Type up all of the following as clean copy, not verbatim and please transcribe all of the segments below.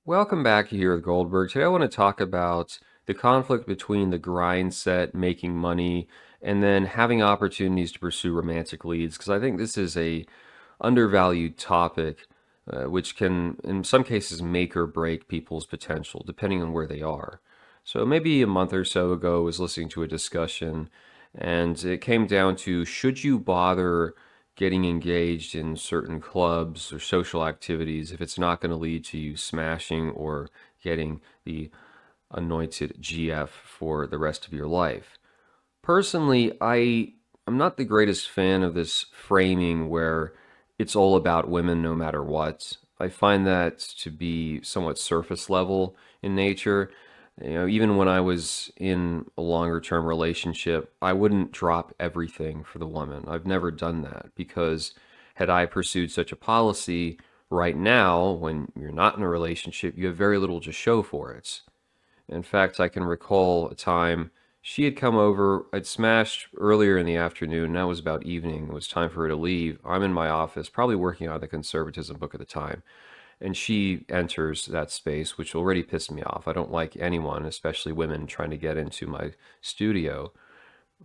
Welcome back here with Goldberg. Today I want to talk about the conflict between the grind set, making money, and then having opportunities to pursue romantic leads, because I think this is a undervalued topic, which can, in some cases, make or break people's potential, depending on where they are. So maybe a month or so ago, I was listening to a discussion, and it came down to should you bother getting engaged in certain clubs or social activities if it's not going to lead to you smashing or getting the anointed GF for the rest of your life. Personally, I'm not the greatest fan of this framing where it's all about women no matter what. I find that to be somewhat surface level in nature. Even when I was in a longer term relationship, I wouldn't drop everything for the woman. I've never done that because had I pursued such a policy right now, when you're not in a relationship, you have very little to show for it. In fact, I can recall a time she had come over. I'd smashed earlier in the afternoon. Now it was about evening. It was time for her to leave. I'm in my office, probably working on the conservatism book at the time. And she enters that space, which already pissed me off. I don't like anyone, especially women, trying to get into my studio.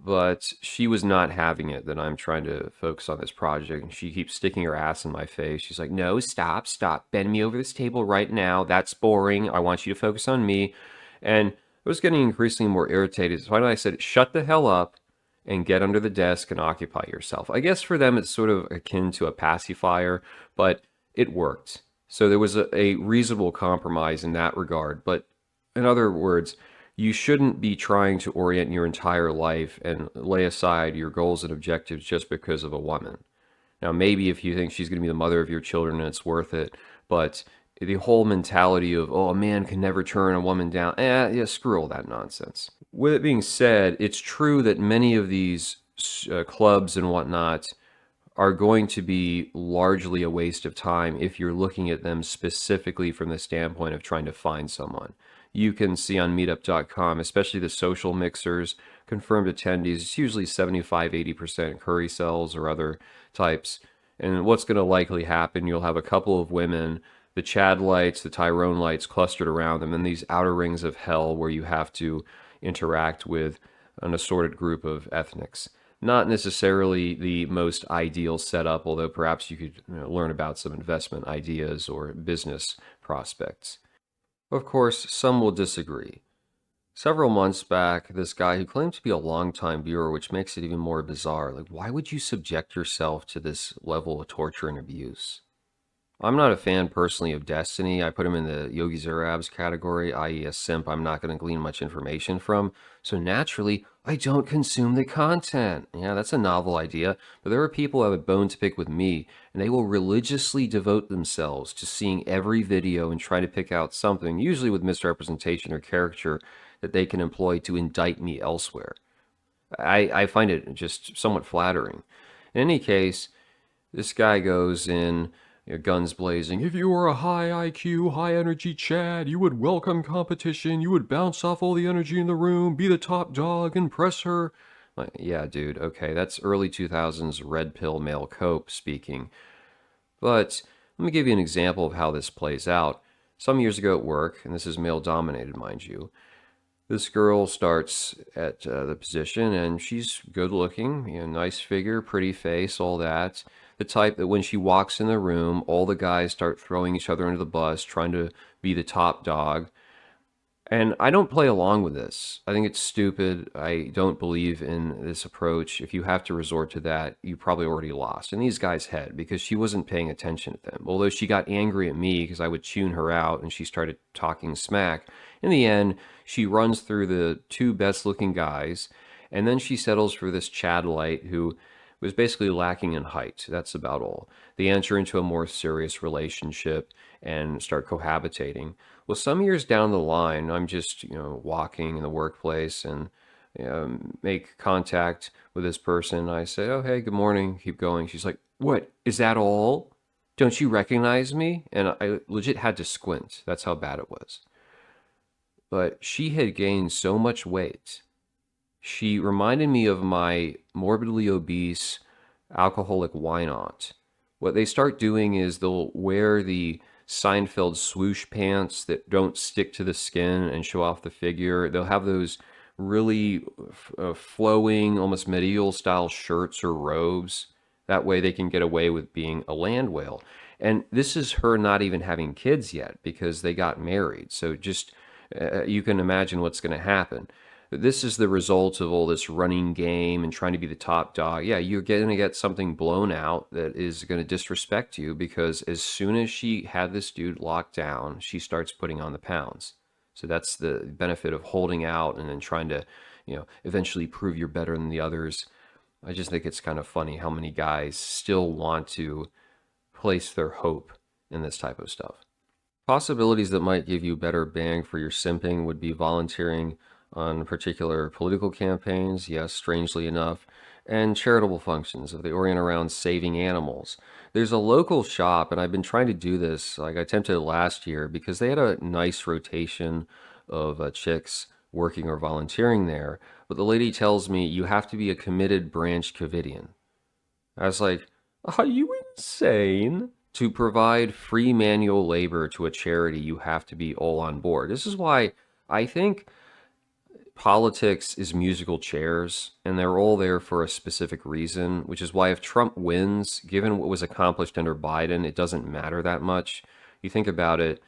But she was not having it that I'm trying to focus on this project. And she keeps sticking her ass in my face. She's like, no, stop. Bend me over this table right now. That's boring. I want you to focus on me. And I was getting increasingly more irritated. So finally I said, shut the hell up and get under the desk and occupy yourself. I guess for them it's sort of akin to a pacifier, but it worked. So there was a reasonable compromise in that regard. But in other words, you shouldn't be trying to orient your entire life and lay aside your goals and objectives just because of a woman. Now, maybe if you think she's going to be the mother of your children and it's worth it, but the whole mentality of, oh, a man can never turn a woman down, yeah, screw all that nonsense. With it being said, it's true that many of these clubs and whatnot are going to be largely a waste of time if you're looking at them specifically from the standpoint of trying to find someone. You can see on meetup.com, especially the social mixers, confirmed attendees, it's usually 75-80% curry cells or other types. And what's going to likely happen, you'll have a couple of women, the Chad lights, the Tyrone lights clustered around them, and these outer rings of hell where you have to interact with an assorted group of ethnics. Not necessarily the most ideal setup, although perhaps you could learn about some investment ideas or business prospects. Of course, some will disagree. Several months back, this guy who claimed to be a longtime viewer, which makes it even more bizarre, like, why would you subject yourself to this level of torture and abuse? I'm not a fan personally of Destiny. I put him in the Yogi Zarab's category, i.e., a simp I'm not going to glean much information from. So naturally, I don't consume the content. Yeah, that's a novel idea. But there are people who have a bone to pick with me, and they will religiously devote themselves to seeing every video and try to pick out something, usually with misrepresentation or caricature, that they can employ to indict me elsewhere. I find it just somewhat flattering. In any case, this guy goes in, guns blazing. If you were a high IQ, high energy Chad, you would welcome competition. You would bounce off all the energy in the room, be the top dog, impress her. Like, yeah, dude, okay, that's early 2000s red pill male cope speaking. But let me give you an example of how this plays out. Some years ago at work, and this is male dominated, mind you, this girl starts at the position, and she's good looking, nice figure, pretty face, all that. The type that when she walks in the room, all the guys start throwing each other under the bus, trying to be the top dog. And I don't play along with this. I think it's stupid. I don't believe in this approach. If you have to resort to that, you probably already lost. And these guys had because she wasn't paying attention to them. Although she got angry at me because I would tune her out and she started talking smack. In the end, she runs through the two best looking guys and then she settles for this Chad Light who was basically lacking in height. That's about all. They enter into a more serious relationship and start cohabitating. Well, some years down the line, I'm just, walking in the workplace and make contact with this person. I say, oh, hey, good morning. Keep going. She's like, what? Is that all? Don't you recognize me? And I legit had to squint. That's how bad it was. But she had gained so much weight. She reminded me of my morbidly obese alcoholic wine aunt. What they start doing is they'll wear the Seinfeld swoosh pants that don't stick to the skin and show off the figure. They'll have those really flowing, almost medieval style shirts or robes. That way they can get away with being a land whale. And this is her not even having kids yet because they got married. So just you can imagine what's going to happen. This is the result of all this running game and trying to be the top dog. Yeah, you're going to get something blown out that is going to disrespect you because as soon as she had this dude locked down, she starts putting on the pounds. So that's the benefit of holding out and then trying to, eventually prove you're better than the others. I just think it's kind of funny how many guys still want to place their hope in this type of stuff. Possibilities that might give you better bang for your simping would be volunteering on particular political campaigns, yes, strangely enough, and charitable functions if they orient around saving animals. There's a local shop, and I've been trying to do this, like I attempted it last year, because they had a nice rotation of chicks working or volunteering there. But the lady tells me you have to be a committed branch Covidian. I was like, are you insane? To provide free manual labor to a charity, you have to be all on board. This is why I think politics is musical chairs, and they're all there for a specific reason, which is why if Trump wins, given what was accomplished under Biden, it doesn't matter that much. You think about it,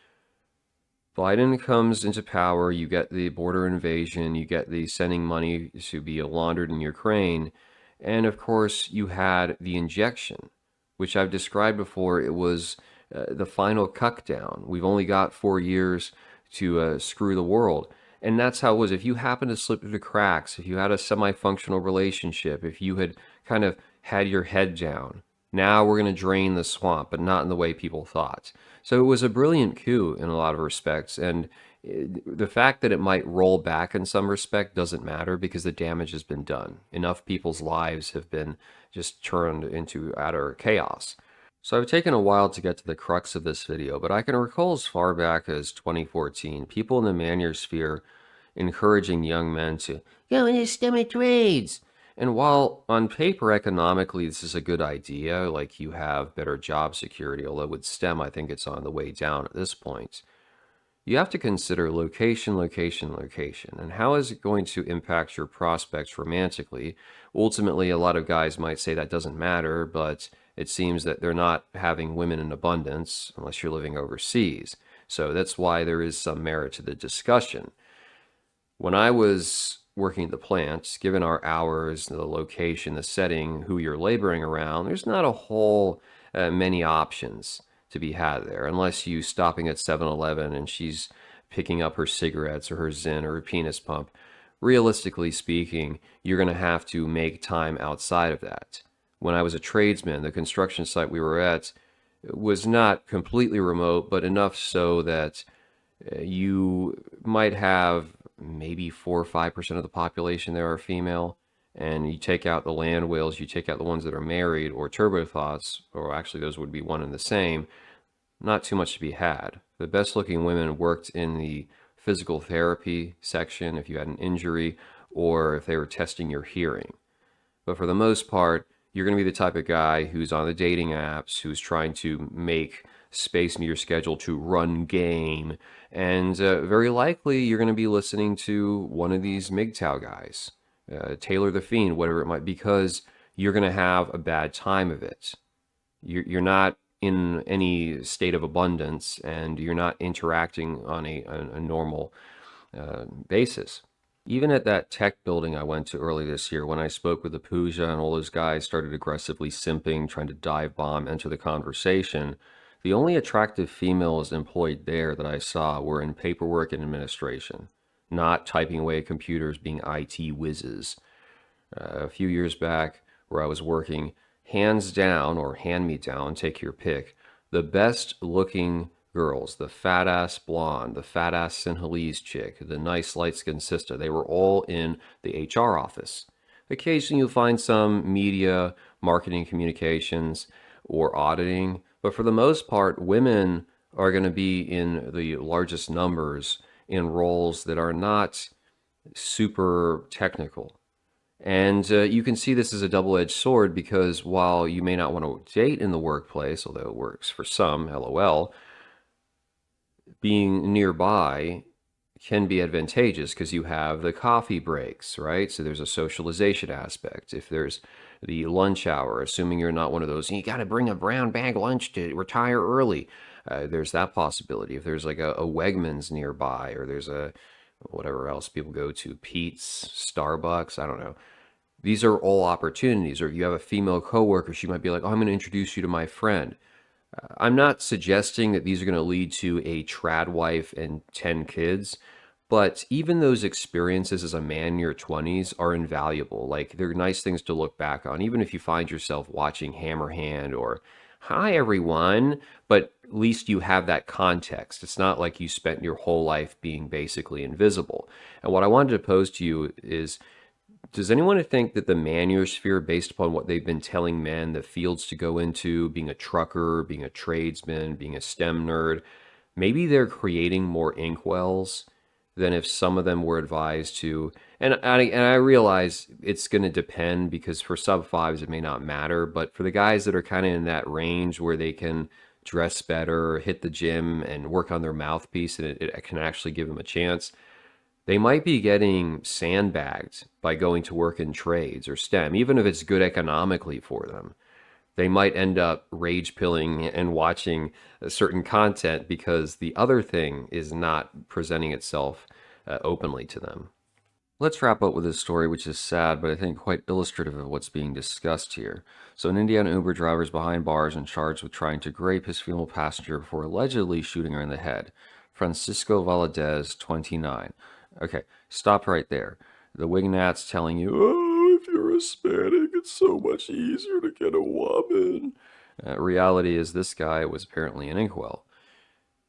Biden comes into power, you get the border invasion, you get the sending money to be laundered in Ukraine, and of course, you had the injection, which I've described before. It was the final cuck down. We've only got 4 years to screw the world. And that's how it was. If you happen to slip through the cracks, if you had a semi functional relationship, if you had kind of had your head down, now we're going to drain the swamp, but not in the way people thought. So it was a brilliant coup in a lot of respects. And the fact that it might roll back in some respect doesn't matter because the damage has been done. Enough people's lives have been just turned into utter chaos. So I've taken a while to get to the crux of this video, but I can recall as far back as 2014, people in the manosphere encouraging young men to go into STEM trades. And while on paper economically this is a good idea, like you have better job security, although with STEM I think it's on the way down at this point, you have to consider location, location, location, and how is it going to impact your prospects romantically? Ultimately, a lot of guys might say that doesn't matter, but it seems that they're not having women in abundance unless you're living overseas. So that's why there is some merit to the discussion. When I was working at the plant, given our hours, the location, the setting, who you're laboring around, there's not a whole many options to be had there, unless you stopping at 7-Eleven and she's picking up her cigarettes or her Zyn or her penis pump. Realistically speaking, you're going to have to make time outside of that. When I was a tradesman, the construction site we were at was not completely remote, but enough so that you might have maybe 4 or 5% of the population there are female. And you take out the land whales, you take out the ones that are married or turbo thoughts, or actually those would be one and the same, not too much to be had. The best looking women worked in the physical therapy section if you had an injury or if they were testing your hearing. But for the most part, you're going to be the type of guy who's on the dating apps, who's trying to make space in your schedule to run game. And very likely you're going to be listening to one of these MGTOW guys, Taylor the Fiend, whatever it might be, because you're going to have a bad time of it. You're not in any state of abundance and you're not interacting on a normal basis. Even at that tech building I went to early this year, when I spoke with the Pooja and all those guys started aggressively simping, trying to dive bomb into the conversation, the only attractive females employed there that I saw were in paperwork and administration, not typing away at computers, being IT whizzes. A few years back, where I was working, hands down or hand me down, take your pick, the best looking girls, the fat ass blonde, the fat ass Sinhalese chick, the nice light skinned sister, they were all in the HR office. Occasionally you'll find some media, marketing, communications, or auditing, but for the most part, women are going to be in the largest numbers in roles that are not super technical. And you can see this as a double-edged sword because while you may not want to date in the workplace, although it works for some, LOL, being nearby can be advantageous because you have the coffee breaks, right? So there's a socialization aspect. If there's the lunch hour, assuming you're not one of those, you got to bring a brown bag lunch to retire early. There's that possibility. If there's like a Wegmans nearby, or there's a whatever else people go to, Pete's, Starbucks, I don't know. These are all opportunities. Or if you have a female coworker, she might be like, "Oh, I'm going to introduce you to my friend." I'm not suggesting that these are going to lead to a trad wife and 10 kids, but even those experiences as a man in your 20s are invaluable. Like, they're nice things to look back on, even if you find yourself watching Hammerhand or Hi Everyone, but at least you have that context. It's not like you spent your whole life being basically invisible. And what I wanted to pose to you is, does anyone think that the manosphere, based upon what they've been telling men, the fields to go into, being a trucker, being a tradesman, being a STEM nerd, maybe they're creating more inkwells than if some of them were advised to? And I realize it's going to depend, because for sub fives it may not matter, but for the guys that are kind of in that range where they can dress better, hit the gym, and work on their mouthpiece, and it can actually give them a chance, they might be getting sandbagged by going to work in trades or STEM, even if it's good economically for them. They might end up rage pilling and watching a certain content because the other thing is not presenting itself openly to them. Let's wrap up with this story, which is sad, but I think quite illustrative of what's being discussed here. So, an Indiana Uber driver is behind bars and charged with trying to grape his female passenger before allegedly shooting her in the head. Francisco Valadez, 29. Okay, stop right there. The Wignat's telling you, oh, if you're Hispanic, it's so much easier to get a woman. Reality is, this guy was apparently an inkwell.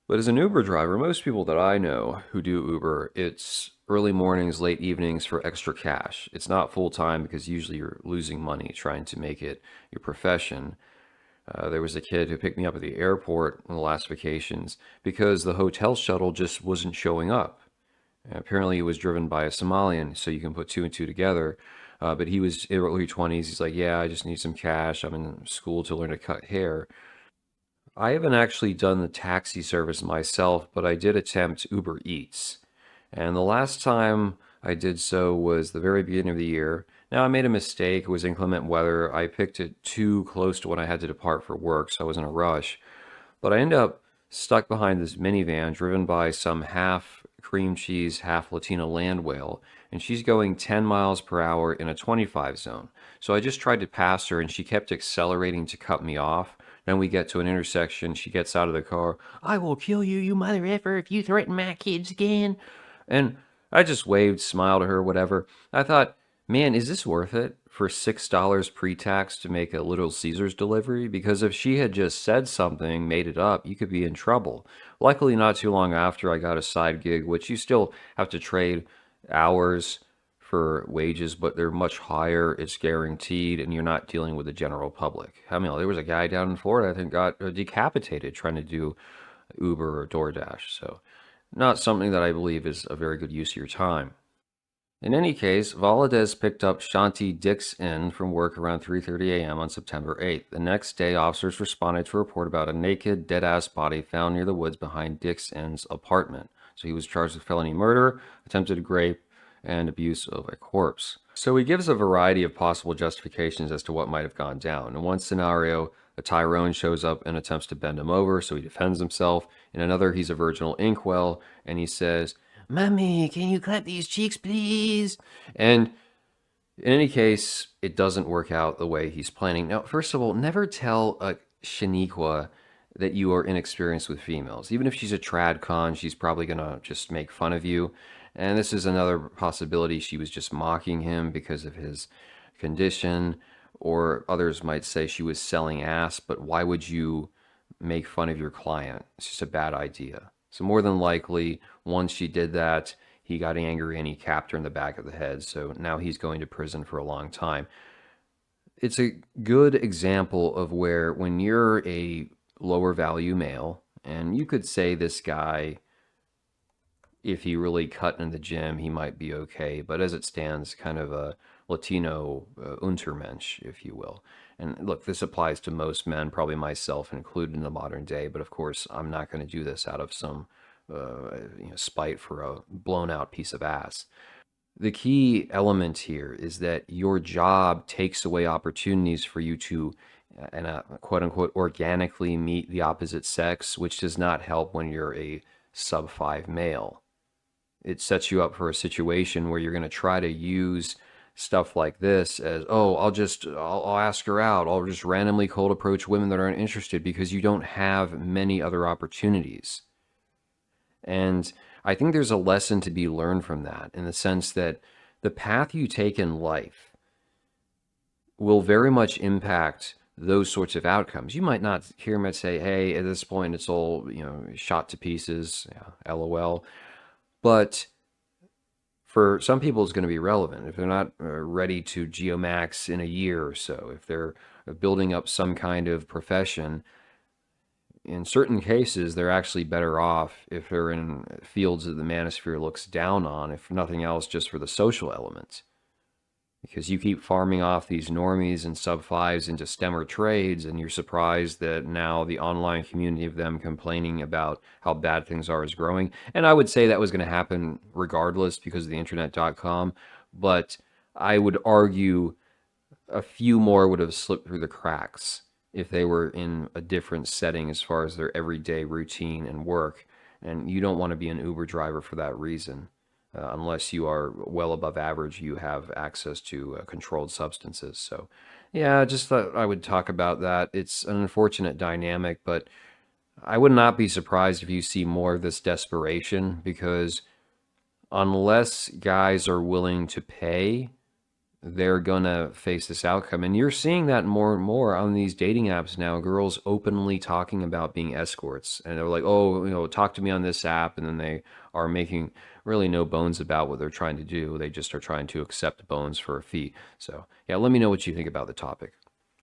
But as an Uber driver, most people that I know who do Uber, it's early mornings, late evenings for extra cash. It's not full time, because usually you're losing money trying to make it your profession. There was a kid who picked me up at the airport on the last vacations because the hotel shuttle just wasn't showing up. Apparently, it was driven by a Somalian, so you can put two and two together. But he was in early 20s. He's like, "Yeah, I just need some cash. I'm in school to learn to cut hair." I haven't actually done the taxi service myself, but I did attempt Uber Eats. And the last time I did so was the very beginning of the year. Now, I made a mistake. It was inclement weather. I picked it too close to when I had to depart for work, so I was in a rush. But I ended up stuck behind this minivan driven by some half cream cheese, half Latina land whale, and she's going 10 miles per hour in a 25 zone. So I just tried to pass her, and she kept accelerating to cut me off. Then we get to an intersection. She gets out of the car. I will kill you, you mother effer, if you threaten my kids again. And I just waved, smiled at her, whatever. I thought, man, is this worth it for $6 pre-tax to make a Little Caesars delivery? Because if she had just said something, made it up, you could be in trouble. Luckily, not too long after, I got a side gig, which you still have to trade hours for wages, but they're much higher. It's guaranteed, and you're not dealing with the general public. I mean, there was a guy down in Florida, I think, got decapitated trying to do Uber or DoorDash. So, not something that I believe is a very good use of your time. In any case, Valadez picked up Shanti Dixon from work around 3:30 a.m. on September 8th. The next day, officers responded to a report about a naked, dead-ass body found near the woods behind Dixon's apartment. So he was charged with felony murder, attempted rape, and abuse of a corpse. So he gives a variety of possible justifications as to what might have gone down. In one scenario, a Tyrone shows up and attempts to bend him over, so he defends himself. In another, he's a virginal inkwell, and he says, Mommy, can you cut these cheeks, please? And in any case, it doesn't work out the way he's planning. Now, first of all, never tell a Shaniqua that you are inexperienced with females. Even if she's a trad con, she's probably going to just make fun of you. And this is another possibility. She was just mocking him because of his condition. Or others might say she was selling ass, but why would you make fun of your client? It's just a bad idea. So more than likely, once she did that, he got angry and he capped her in the back of the head. So now he's going to prison for a long time. It's a good example of where, when you're a lower value male, and you could say this guy, if he really cut in the gym, he might be okay. But as it stands, kind of a Latino Untermensch, if you will. And look, this applies to most men, probably myself included in the modern day. But of course, I'm not going to do this out of some spite for a blown out piece of ass. The key element here is that your job takes away opportunities for you to, and quote unquote, organically meet the opposite sex, which does not help when you're a sub 5 male. It sets you up for a situation where you're going to try to use stuff like this as, oh, I'll ask her out. I'll just randomly cold approach women that aren't interested because you don't have many other opportunities. And I think there's a lesson to be learned from that in the sense that the path you take in life will very much impact those sorts of outcomes. You might not hear me say, hey, at this point, it's all, shot to pieces, yeah, LOL. But for some people, it's going to be relevant. If they're not ready to geomax in a year or so, if they're building up some kind of profession, in certain cases, they're actually better off if they're in fields that the manosphere looks down on, if nothing else, just for the social element. Because you keep farming off these normies and sub fives into STEMmer trades, and you're surprised that now the online community of them complaining about how bad things are is growing. And I would say that was going to happen regardless because of the internet.com. But I would argue a few more would have slipped through the cracks if they were in a different setting as far as their everyday routine and work. And you don't want to be an Uber driver for that reason. Unless you are well above average, you have access to controlled substances. So, yeah, just thought I would talk about that. It's an unfortunate dynamic, but I would not be surprised if you see more of this desperation because unless guys are willing to pay, they're gonna face this outcome. And you're seeing that more and more on these dating apps now. Girls openly talking about being escorts. And they're like, oh, talk to me on this app. And then they are making really no bones about what they're trying to do. They just are trying to accept bones for a fee. So, yeah, let me know what you think about the topic.